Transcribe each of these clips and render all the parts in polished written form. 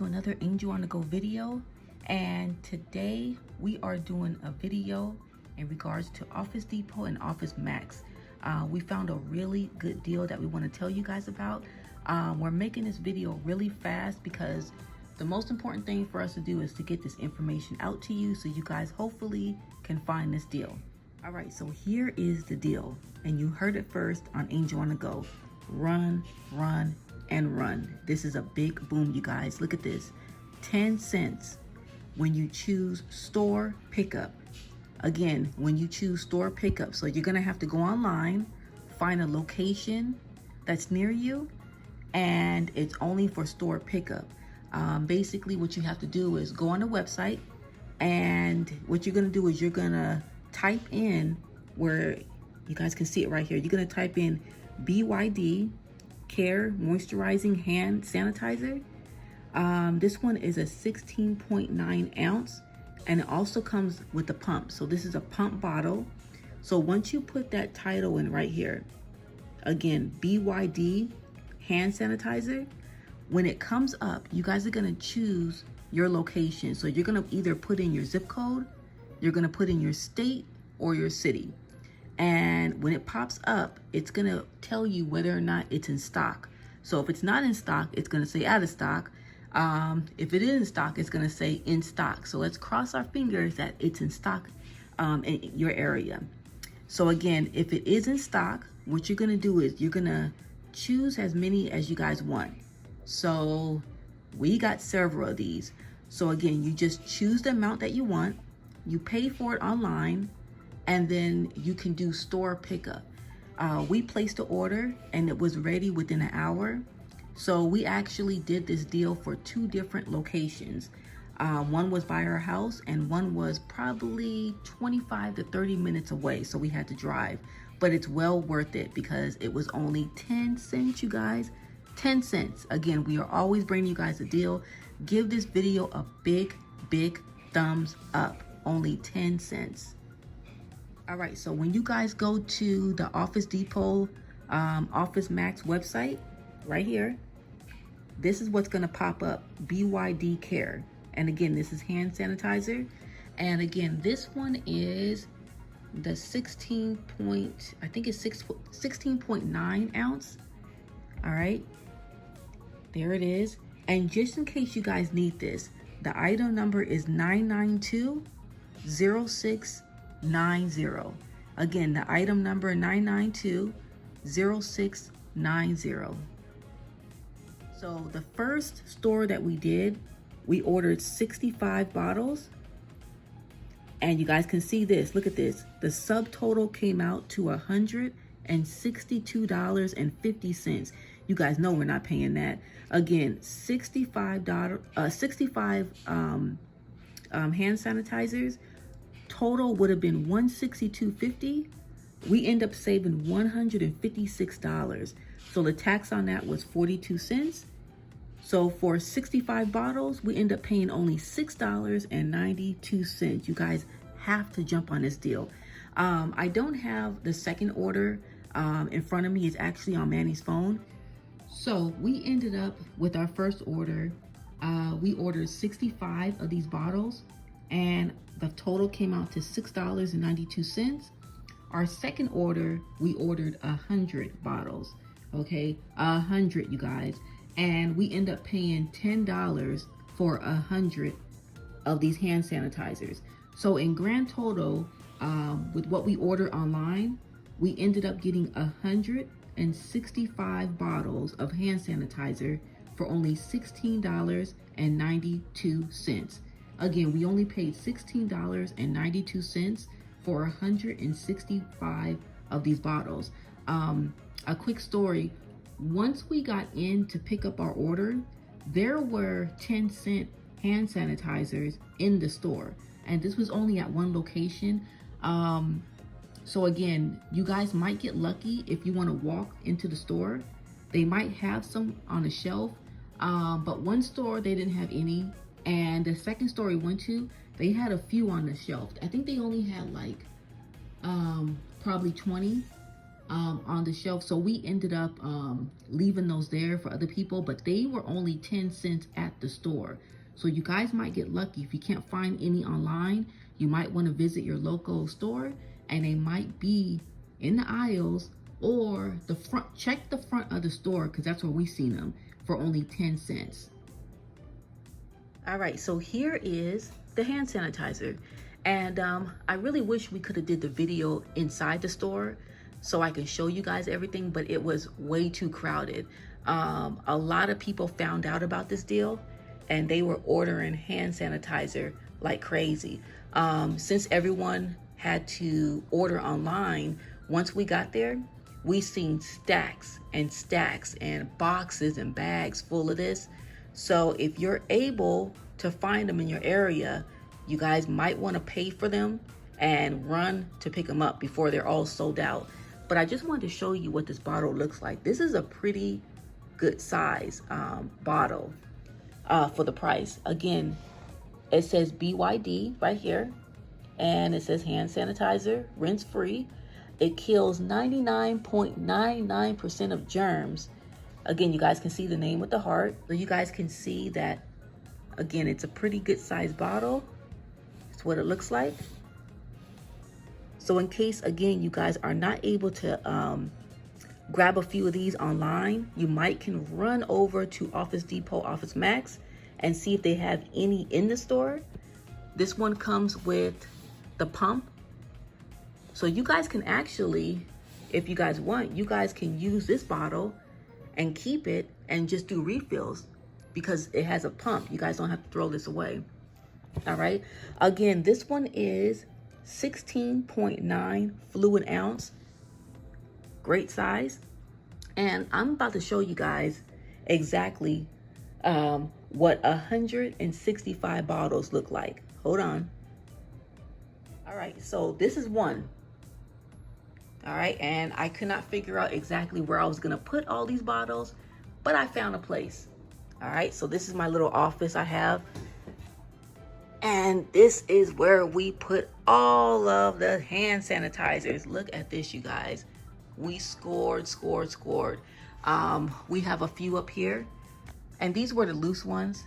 to another Angel on the Go video, and today we are doing a video in regards to Office Depot and Office Max. We found a really good deal that we want to tell you guys about. We're making this video really fast because the most important thing for us to do is to get this information out to you so you guys hopefully can find this deal. All right, so here is the deal, and you heard it first on Angel on the Go. Run, run, and run. This is a big boom, you guys. Look at this. 10 cents when you choose store pickup. Again, when you choose store pickup. So you're gonna have to go online, find a location that's near you, and it's only for store pickup. Basically what you have to do is go on the website, and what you're gonna do is you're gonna type in, where you guys can see it right here, you're gonna type in BYD Care Moisturizing Hand Sanitizer. This one is a 16.9 ounce, and it also comes with a pump. So this is a pump bottle. So once you put that title in right here, again, BYD Hand Sanitizer, when it comes up, you guys are gonna choose your location. So you're gonna either put in your zip code, you're gonna put in your state or your city. And when it pops up, it's gonna tell you whether or not it's in stock. So if it's not in stock, it's gonna say out of stock. If it is in stock, it's gonna say in stock. So let's cross our fingers that it's in stock in your area. So again, if it is in stock, what you're gonna do is you're gonna choose as many as you guys want. So we got several of these. So again, you just choose the amount that you want, you pay for it online, and then you can do store pickup. We placed the order and it was ready within an hour. So we actually did this deal for 2 different locations. One was by our house and one was probably 25 to 30 minutes away. So we had to drive, but it's well worth it because it was only 10 cents, you guys. 10 cents. Again, we are always bringing you guys a deal. Give this video a big, big thumbs up. Only 10 cents. All right, so when you guys go to the Office Depot, Office Max website, right here, this is what's gonna pop up, BYD Care. And again, this is hand sanitizer. And again, this one is the 16.9 ounce. All right, there it is. And just in case you guys need this, the item number is 992-0690. Again, the item number 992-0690. So the first store that we did, we ordered 65 bottles. And you guys can see this, look at this. The subtotal came out to $162.50. You guys know we're not paying that. Again, 65 hand sanitizers. Total would have been $162.50. We end up saving $156. So the tax on that was 42 cents. So for 65 bottles, we end up paying only $6.92. You guys have to jump on this deal. I don't have the second order in front of me. It's actually on Manny's phone. So we ended up with our first order. We ordered 65 of these bottles, and the total came out to $6.92. Our second order, we ordered 100 bottles, okay? 100, you guys. And we end up paying $10 for 100 of these hand sanitizers. So in grand total, with what we ordered online, we ended up getting 165 bottles of hand sanitizer for only $16.92. Again, we only paid $16.92 for 165 of these bottles. A quick story, once we got in to pick up our order, there were 10-cent hand sanitizers in the store, and this was only at one location. So again, you guys might get lucky if you want to walk into the store. They might have some on the shelf, but one store, they didn't have any. And the second store we went to, they had a few on the shelf. I think they only had like probably 20 on the shelf. So we ended up leaving those there for other people, but they were only 10 cents at the store. So you guys might get lucky. If you can't find any online, you might want to visit your local store, and they might be in the aisles or the front. Check the front of the store, because that's where we seen them for only 10 cents. All right, so here is the hand sanitizer. And I really wish we could have did the video inside the store so I could show you guys everything, but it was way too crowded. A lot of people found out about this deal, and they were ordering hand sanitizer like crazy. Since everyone had to order online, once we got there, we seen stacks and stacks and boxes and bags full of this. So if you're able to find them in your area, you guys might want to pay for them and run to pick them up before they're all sold out. But I just wanted to show you what this bottle looks like. This is a pretty good size bottle for the price. Again, it says BYD right here, and it says hand sanitizer, rinse free. It kills 99.99% of germs. Again, you guys can see the name with the heart. So you guys can see that, again, it's a pretty good size bottle. It's what it looks like. So in case, again, you guys are not able to grab a few of these online, you might can run over to Office Depot, Office Max, and see if they have any in the store. This one comes with the pump. So you guys can actually, if you guys want, you guys can use this bottle and keep it and just do refills because it has a pump. You guys don't have to throw this away. All right. Again, this one is 16.9 fluid ounce. Great size. And I'm about to show you guys exactly what 165 bottles look like. Hold on. All right. So this is one. All right, and I could not figure out exactly where I was gonna put all these bottles, but I found a place. All right, so this is my little office I have. And this is where we put all of the hand sanitizers. Look at this, you guys. We scored. We have a few up here, and these were the loose ones.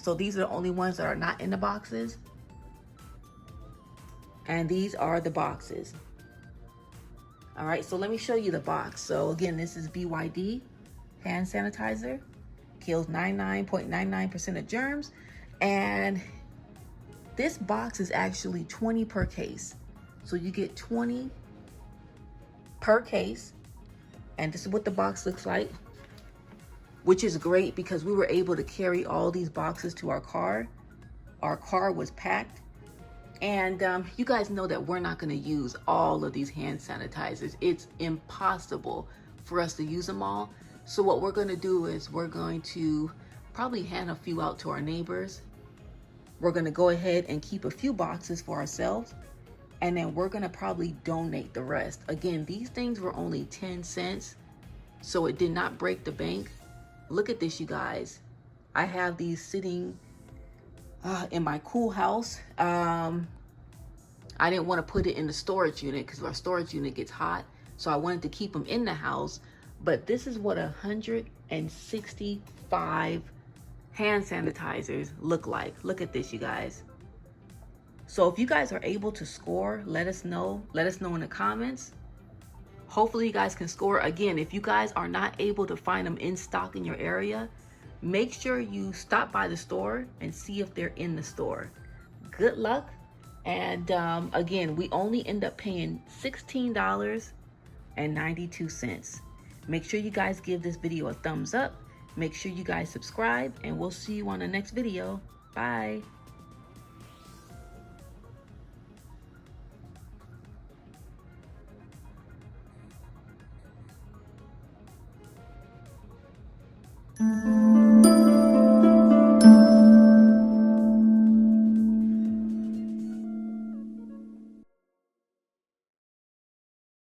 So these are the only ones that are not in the boxes. And these are the boxes. All right, so let me show you the box. So again, this is BYD hand sanitizer, kills 99.99% of germs. And this box is actually 20 per case. So you get 20 per case. And this is what the box looks like, which is great because we were able to carry all these boxes to our car. Our car was packed. And you guys know that we're not going to use all of these hand sanitizers. It's impossible for us to use them all. So what we're going to do is we're going to probably hand a few out to our neighbors. We're going to go ahead and keep a few boxes for ourselves. And then we're going to probably donate the rest. Again, these things were only 10 cents. So it did not break the bank. Look at this, you guys. I have these sitting in my cool house. I didn't want to put it in the storage unit because our storage unit gets hot. So I wanted to keep them in the house. But this is what 165 hand sanitizers look like. Look at this, you guys. So if you guys are able to score, let us know. Let us know in the comments. Hopefully you guys can score. Again, if you guys are not able to find them in stock in your area, make sure you stop by the store and see if they're in the store. Good luck. And again, we only end up paying $16.92. Make sure you guys give this video a thumbs up. Make sure you guys subscribe, and we'll see you on the next video. Bye.